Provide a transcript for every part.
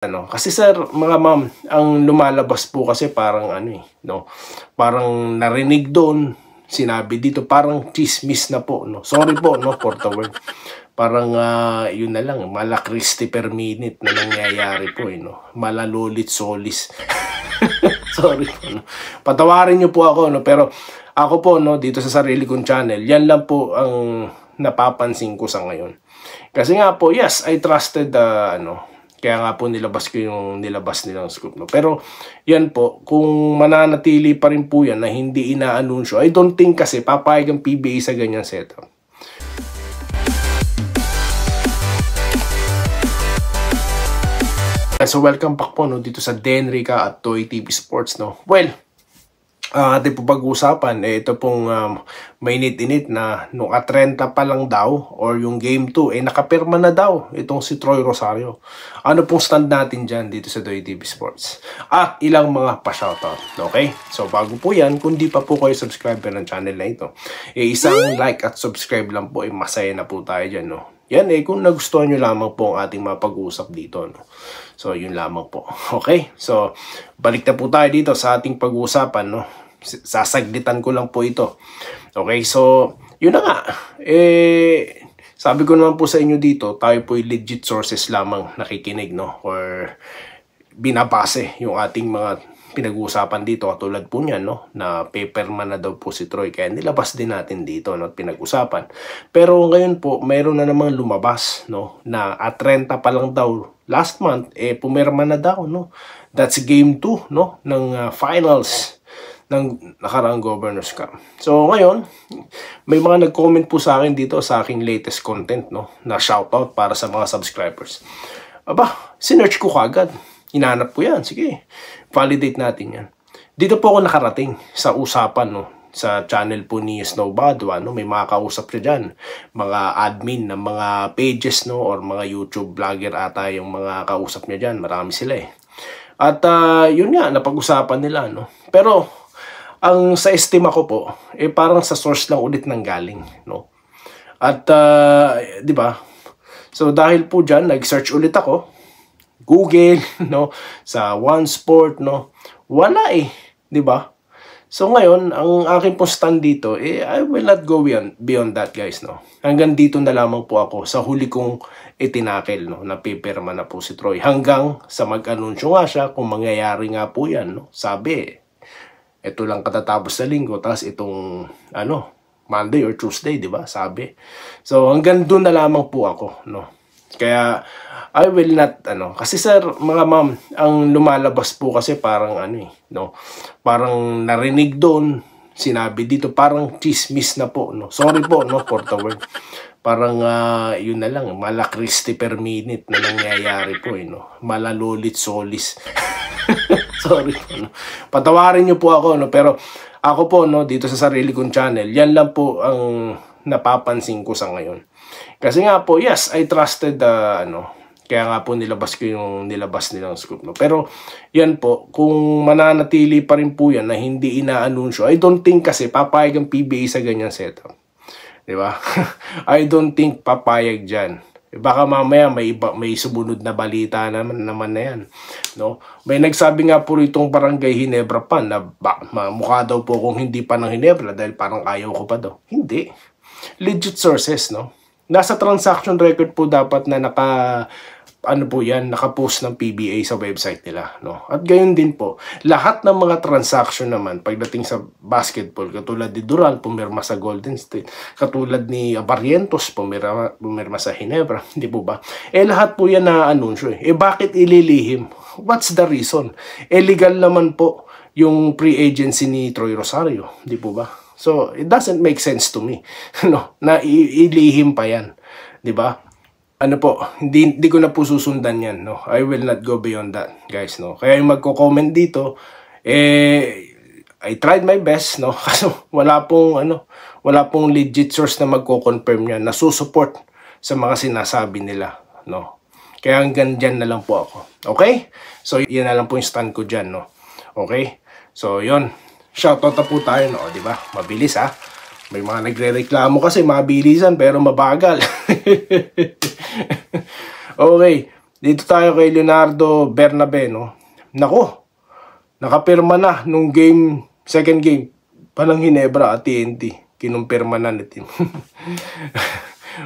Kasi sir, mga ma'am, ang lumalabas po kasi parang no? Parang narinig doon, sinabi dito, parang chismis na po, no? Sorry po, no, for the word. Parang yun na lang, mala Christi per minute na nangyayari po, no? Mala lolit solis. Sorry po, no? Patawarin niyo po ako, no? Pero ako po, no, dito sa sarili kong channel, yan lang po ang napapansin ko sa ngayon. Kasi nga po, yes, I trusted kaya nga po nilabas ko yung nilabas nilang scoop, no? Pero yan po, kung mananatili pa rin po yan na hindi inaanunsyo, I don't think kasi papayag ang PBA sa ganyan setup. So welcome back po, no, dito sa Denrica at Toy TV Sports, no. Well, ating po pag-usapan, ito pong mainit-init na nung 30 pa lang daw or yung game 2, nakapirma na daw itong si Troy Rosario. Ano pong stand natin dyan dito sa Toy TV Sports? At ilang mga pa-shoutout, okay? So bago po yan, kung di pa po kayo subscriber ng channel na ito, isang like at subscribe lang po, masaya na po tayo dyan, no? Yan kung nagustuhan nyo lamang po ang ating mga pag-uusap dito, no? So yun lamang po, okay? So balik na po tayo dito sa ating pag-uusapan, no? Sasaglitan ko lang po ito. Okay, so yun na nga. Sabi ko naman po sa inyo dito, tayo po legit sources lamang nakikinig, no? Or binabase yung ating mga pinag-uusapan dito. Katulad po niyan, no? Na paperman na daw po si Troy. Kaya nilabas din natin dito, no? Pinag-usapan. Pero ngayon po, mayroon na namang lumabas, no? Na at 30 pa lang daw last month, pumirma na daw, no? That's game 2, no? Ng finals ng nakaraang Governors Cup. So ngayon, may mga nag-comment po sa akin dito sa aking latest content, no, na shoutout para sa mga subscribers. Aba, sinearch ko kagad. Hinanap ko yan. Sige, validate natin yan. Dito po ako nakarating sa usapan, no, sa channel po ni Snow Badwa, no. May mga kausap siya dyan, mga admin ng mga pages, no, or mga YouTube vlogger ata yung mga kausap niya dyan. Marami sila At yun nga, napag-usapan nila, no. Pero ang sa estima ko po, parang sa source lang ulit nang galing, no? At, di ba? So, dahil po dyan, nag-search ulit ako. Google, no? Sa OneSport, no? Wala di ba? So, ngayon, ang aking po stand dito, I will not go beyond that, guys, no? Hanggang dito na lamang po ako sa huli kong itinakil, no? Na pipirma na po si Troy. Hanggang sa mag-anunsyo nga siya kung mangyayari nga po yan, no? Sabi, ito lang katatapos na linggo, tapos itong Monday or Tuesday, di ba? Sabi. So hanggang doon na lamang po ako, no. Kaya I will not kasi sir, mga ma'am, ang lumalabas po kasi parang no. Parang narinig doon, sinabi dito, parang chismis na po, no. Sorry po, no, for the word. Parang yun na lang, mala Christi per minute na nangyayari po, no. Mala lolit solis. Sorry po, no. Patawarin niyo po ako, no, pero ako po, no, dito sa sarili kong channel, yan lang po ang napapansin ko sa ngayon. Kasi nga po, yes, I trusted kaya nga po nilabas ko yung nilabas nilang scoop, no. Pero yan po, kung mananatili pa rin po yan na hindi inaanunsyo, I don't think kasi papayag ang PBA sa ganyan setup. Di ba? I don't think papayag dyan. Baka mamaya may sumunod na balita naman na yan, no? May nagsabi nga po itong Barangay Ginebra pa na mukha daw po kung hindi pa ng Ginebra dahil parang ayaw ko pa daw. Hindi. Legit sources, no? Nasa transaction record po dapat na nakapost ng PBA sa website nila, no? At gayon din po, lahat ng mga transaction naman pagdating sa basketball, katulad ni Durant pumirma sa Golden State, katulad ni Barrientos pumirma sa Ginebra, di po ba? Lahat po yan na anunsyo. Bakit ililihim? What's the reason? Legal naman po yung pre-agency ni Troy Rosario, di po ba? So it doesn't make sense to me, no, na ilihim pa yan, di ba? Hindi ko na po susundan yan, no. I will not go beyond that, guys, no. Kaya yung magko-comment dito, I tried my best, no. Kasi wala pong legit source na magko-confirm yan, na susupport sa mga sinasabi nila, no. Kaya hanggang dyan na lang po ako. Okay? So, yan na lang po yung stand ko dyan, no. Okay? So, yun. Shoutout na po tayo, no. Diba? Mabilis, May mga nagre-reklamo kasi mabilisan pero mabagal. Okay. Dito tayo kay Leonardo Bernabe, no? Nako, nakapirma na nung game, second game, Panang Ginebra at TNT. Kinumpirma na ni team.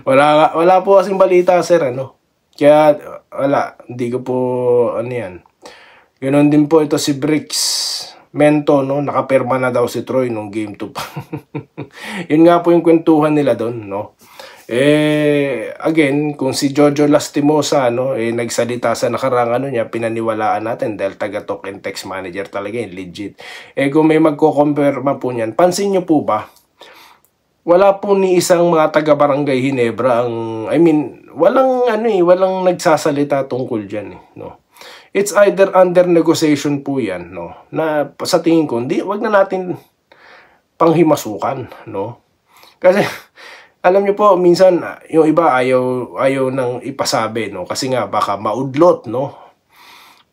wala po kasing balita, sir, ano? Kaya, wala, hindi ko po, ano yan. Ganon din po ito si Bricks Mento, no? Nakapirma na daw si Troy nung game 2 pa. Yun nga po yung kwentuhan nila doon, no? Again, kung si Jojo Lastimosa, no, nagsalita sa nakarang ano niya, pinaniwalaan natin dahil taga-talk and text manager talaga yun, legit. Kung may magko-compare po niyan, pansin nyo po ba, wala po ni isang mga taga-barangay Ginebra ang, walang nagsasalita tungkol dyan, no. It's either under negotiation po yan, no, na sa tingin ko, wag na natin panghimasukan, no. Kasi alam niyo po, minsan yung iba ayaw nang ipasabi, no? Kasi nga baka maudlot, no?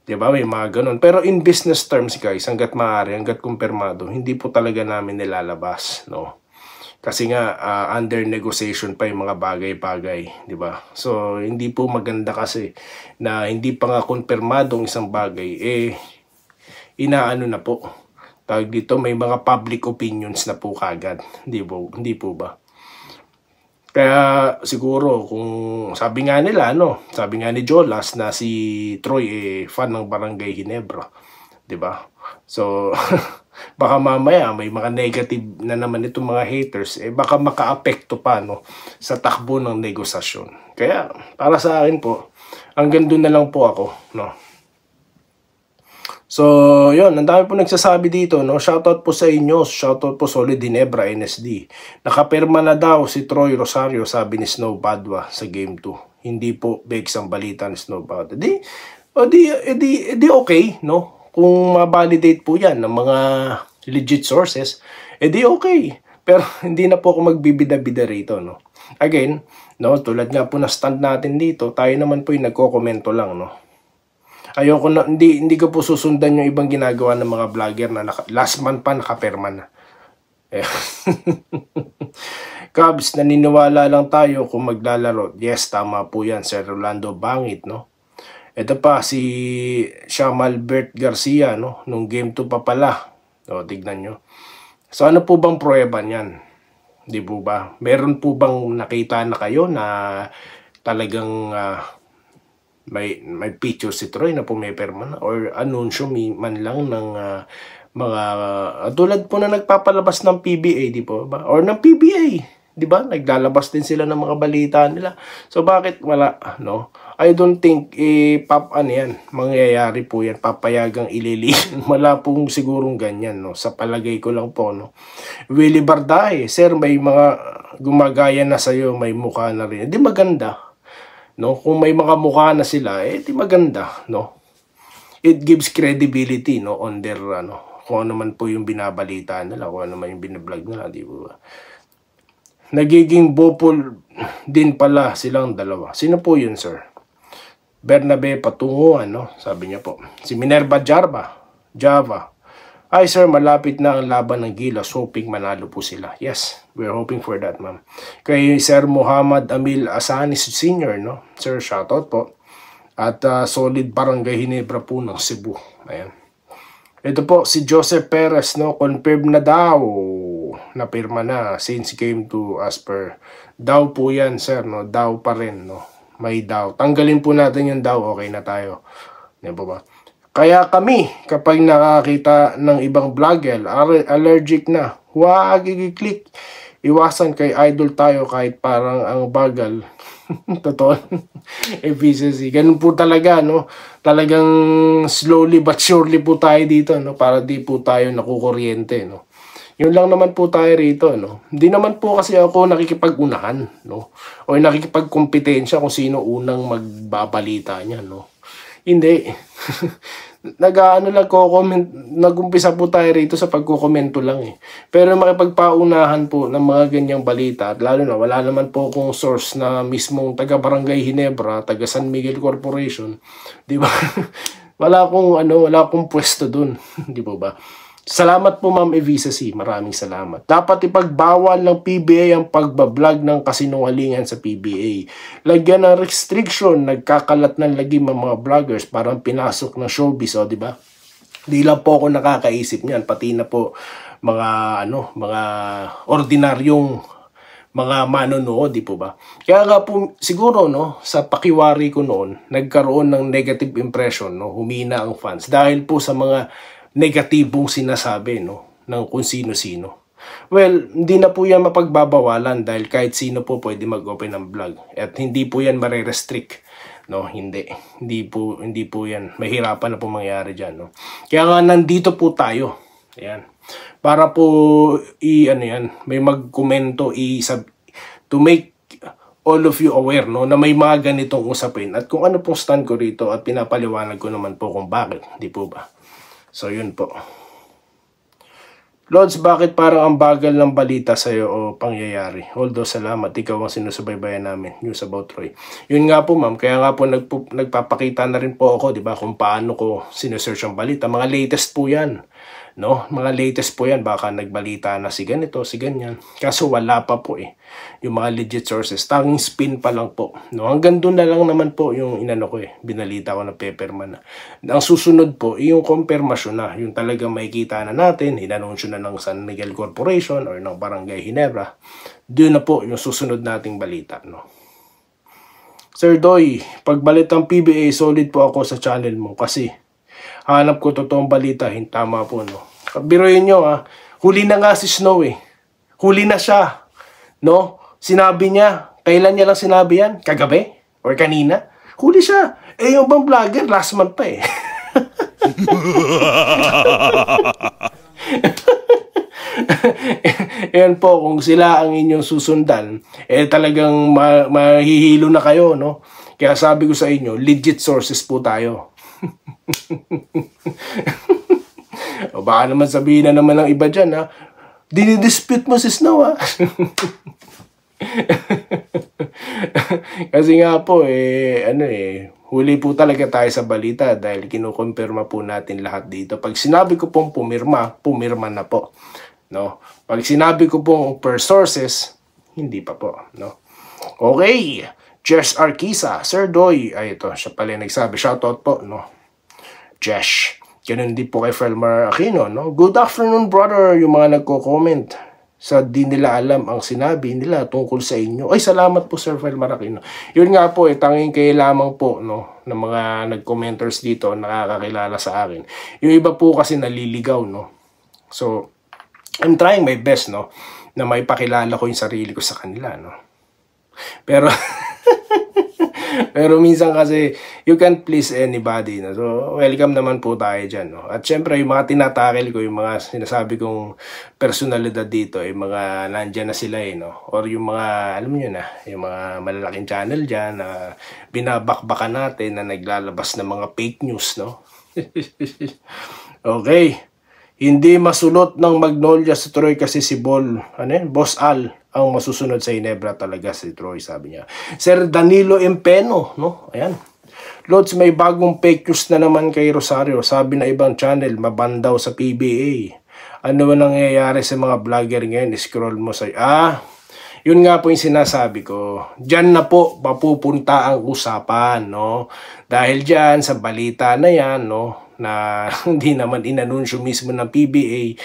'Di ba? May mga ganun. Pero in business terms, guys, hangga't maaari, hangga't kumpirmado, hindi po talaga namin nilalabas, no? Kasi nga under negotiation pa yung mga bagay-bagay, 'di ba? So, hindi po maganda kasi na hindi pa nga kumpirmado ang isang bagay, inaano na po. Tawag dito, may mga public opinions na po kagad. Hindi po ba? Kaya siguro kung sabi nga nila, no, sabi nga ni Jolas na si Troy fan ng Barangay Ginebra, 'di ba? So baka mamaya may mga negative na naman itong mga haters, baka makaapekto pa, no, sa takbo ng negosasyon. Kaya para sa akin po, hanggang doon na lang po ako, no. So, yun, ang dami po nagsasabi dito, no? Shoutout po sa inyo, shoutout po Solid Ginebra, NSD. Nakapirma na daw si Troy Rosario, sabi ni Snow Padua sa Game 2. Hindi po bakes ang balita ni Snow Padua. Di okay, no? Kung ma-validate po yan ng mga legit sources, di okay. Pero hindi na po ako magbibida-bida rito, no? Again, no, tulad nga po na stand natin dito, tayo naman po yung nagko-komento lang, no? Ayoko na, hindi ko po susundan yung ibang ginagawa ng mga vlogger na last month pa nakapirma na. Cubs, naniniwala lang tayo kung maglalaro. Yes, tama po yan, Sir Rolando Bangit, no? Ito pa, si Shamalbert Garcia, no? Nung game 2 pa pala. O, tignan nyo. So, ano po bang prueba niyan? Di po ba? Meron po bang nakita na kayo na talagang may picture si Troy na pumipirma na or anunsyo man lang ng mga tulad po na nagpapalabas ng PBA, di po ba? Or ng PBA, di ba? Naglalabas din sila ng mga balita nila. So bakit wala, no? I don't think mangyayari po yan, papayagang ililin. Wala pong sigurong ganyan, no? Sa palagay ko lang po, no? Willie Bardae, sir, may mga gumagaya na sa'yo, may mukha na rin. Di maganda. No, kung may mga mukha na sila, di maganda, no? It gives credibility, no, on their, kung ano man po yung binabalita nila, kung ano man yung binablog nila, di ba? Nagiging bopol din pala silang dalawa. Sino po yun, sir? Bernabe patunguan, no? Sabi niya po. Si Minerva Java. Ay, sir, malapit na ang laban ng Gilas. Hoping manalo po sila. Yes, we're hoping for that, ma'am. Kay Sir Muhammad Amil Asanis Sr., no? Sir, shoutout po. At solid Barangay Ginebra po ng Cebu. Ayan. Ito po, si Joseph Perez, no? Confirm na daw. Napirma na since game 2 as per. Daw po yan, sir, no? Daw pa rin, no? May daw. Tanggalin po natin yung daw. Okay na tayo. Yan po ba? Kaya kami, kapag nakakita ng ibang vlogger, allergic na, huwag i-click. Iwasan kay idol tayo kahit parang ang bagal. Totoo. Efficiency. Ganun po talaga, no? Talagang slowly but surely po tayo dito, no? Para di po tayo nakukuryente, no? Yun lang naman po tayo rito, no? Hindi naman po kasi ako nakikipag-unahan, no? O nakikipag-kompetensya kung sino unang magbabalita niya, no? Hindi. Nag-umpisa po tayo rito sa pagkukomento lang eh. Pero makipagpaunahan po ng mga ganyang balita at lalo na wala naman po akong source na mismong taga Barangay Ginebra, taga San Miguel Corporation, di ba? wala akong pwesto dun, di ba? Salamat po Ma'am Evisa C. Maraming salamat. Dapat ipagbawal ng PBA ang pagbablog ng kasinungalingan sa PBA. Lagyan ng restriction, nagkakalat ng lagim ang mga vloggers, parang pinasok ng showbiz, di ba? Di lang po ako nakakaisip niyan, pati na po mga ordinaryong mga manonood, di po ba? Kaya nga po siguro sa pakiwari ko noon, nagkaroon ng negative impression, humina ang fans dahil po sa mga negatibong sinasabi ng kung sino-sino. Well, hindi na po yan mapagbabawalan dahil kahit sino po pwede mag-open ng vlog at hindi po yan mare-restrict. Hindi po yan. Mahirapan na po mangyari diyan, Kaya nga nandito po tayo. Ayan. Para po may magkomento to make all of you aware na may mga ganitong usapin at kung ano pong stand ko rito at pinapaliwanag ko naman po kung bakit, di po ba? So yun po. Lods, bakit parang ang bagal ng balita sa'yo o pangyayari? Although salamat, ikaw ang sinusubaybayan namin. News about Troy. Yun nga po ma'am, kaya nga po nagpapakita na rin po ako, di ba, kung paano ko sinesearch ang balita. Mga latest po yan. Mga latest po yan, baka nagbalita na si ganito, si ganyan. Kaso wala pa po yung mga legit sources. Tanging spin pa lang po. Hanggang doon na lang naman po yung binalita ko na Pepperman na. Ang susunod po, yung confirmation na, yung talagang makikita na natin, inanunsyo na ng San Miguel Corporation or ng Barangay Ginebra. Doon na po yung susunod nating balita. Sir Doy, pagbalitang PBA, solid po ako sa channel mo kasi hanap ko totoong balita. Tama po, Biruin nyo, huli na nga si Snow, Huli na siya, Sinabi niya, kailan niya lang sinabi yan? Kagabi? Or kanina? Huli siya. Yung bang vlogger, last month pa, Yan po, kung sila ang inyong susundan, talagang mahihilo na kayo, Kaya sabi ko sa inyo, legit sources po tayo. O baka naman sabihin na naman ng iba dyan, dinidispute mo si Snow, Kasi nga po, huli po talaga tayo sa balita dahil kinukumpirma po natin lahat dito. Pag sinabi ko pong pumirma na po. Pag sinabi ko pong per sources, hindi pa po. Okay, Jess Arquisa, Sir Doy, ito, siya pala nagsabi, shoutout po, Jess. Ganun din po kay Felmar Aquino, Good afternoon, brother, yung mga nagko-comment sa di nila alam ang sinabi nila tungkol sa inyo. Ay, salamat po, Sir Felmar Aquino. Yun nga po, tanging kayo lamang po, ng mga nag-commenters dito, nakakakilala sa akin. Yung iba po kasi naliligaw, So, I'm trying my best, na maipakilala ko yung sarili ko sa kanila, Pero, pero minsan kasi, you can't please anybody. So, welcome naman po tayo dyan. At syempre, yung mga tinatakil ko, yung mga sinasabi kong personalidad dito, yung mga nandyan na sila, Or yung mga, alam nyo na, yung mga malalaking channel dyan na binabakbakan natin na naglalabas ng mga fake news, Okay. Hindi masulot ng Magnolia si Troy kasi si Boss Al ang masusunod sa Ginebra talaga si Troy, sabi niya. Sir Danilo Empeno, Ayan. Lods, may bagong fake news na naman kay Rosario. Sabi na ibang channel, mabandaw sa PBA. Ano ba nangyayari sa mga vlogger ngayon? Scroll mo sa... Yun nga po yung sinasabi ko. Diyan na po mapupunta ang usapan, Dahil diyan sa balita na yan, na hindi naman inanunsyo mismo ng PBA,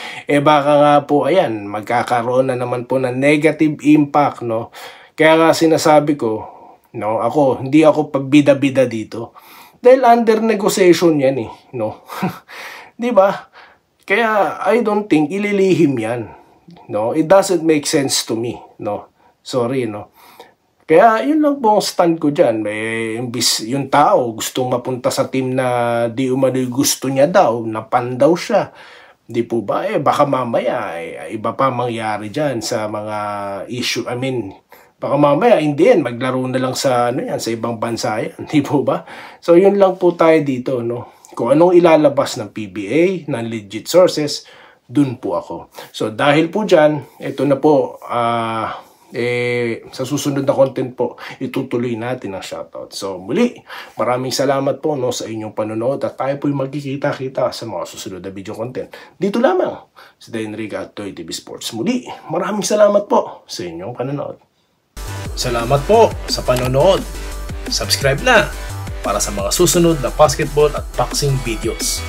baka nga po, ayan, magkakaroon na naman po ng negative impact, Kaya nga sinasabi ko, hindi ako pagbida-bida dito. Dahil under negotiation yan, Di ba? Kaya, I don't think ililihim yan. It doesn't make sense to me, Sorry, Kaya yun lang po ang stand ko dyan. Yung tao gustong mapunta sa team na di umano'y gusto niya daw, napandaw siya. Di po ba? Baka mamaya iba pa mangyari dyan sa mga issue. Baka mamaya hindi yan, maglaro na lang sa, sa ibang bansa yan. Di po ba? So yun lang po tayo dito. Kung anong ilalabas ng PBA, ng legit sources, dun po ako. So dahil po dyan, ito na po, sa susunod na content po, itutuloy natin ang shoutout. So muli, maraming salamat po no, sa inyong panonood at tayo po'y magkikita-kita sa mga susunod na video content. Dito lamang sa Enrique at Toy TV Sports. Muli, maraming salamat po sa inyong panonood. Salamat po sa panonood. Subscribe na para sa mga susunod na basketball at boxing videos.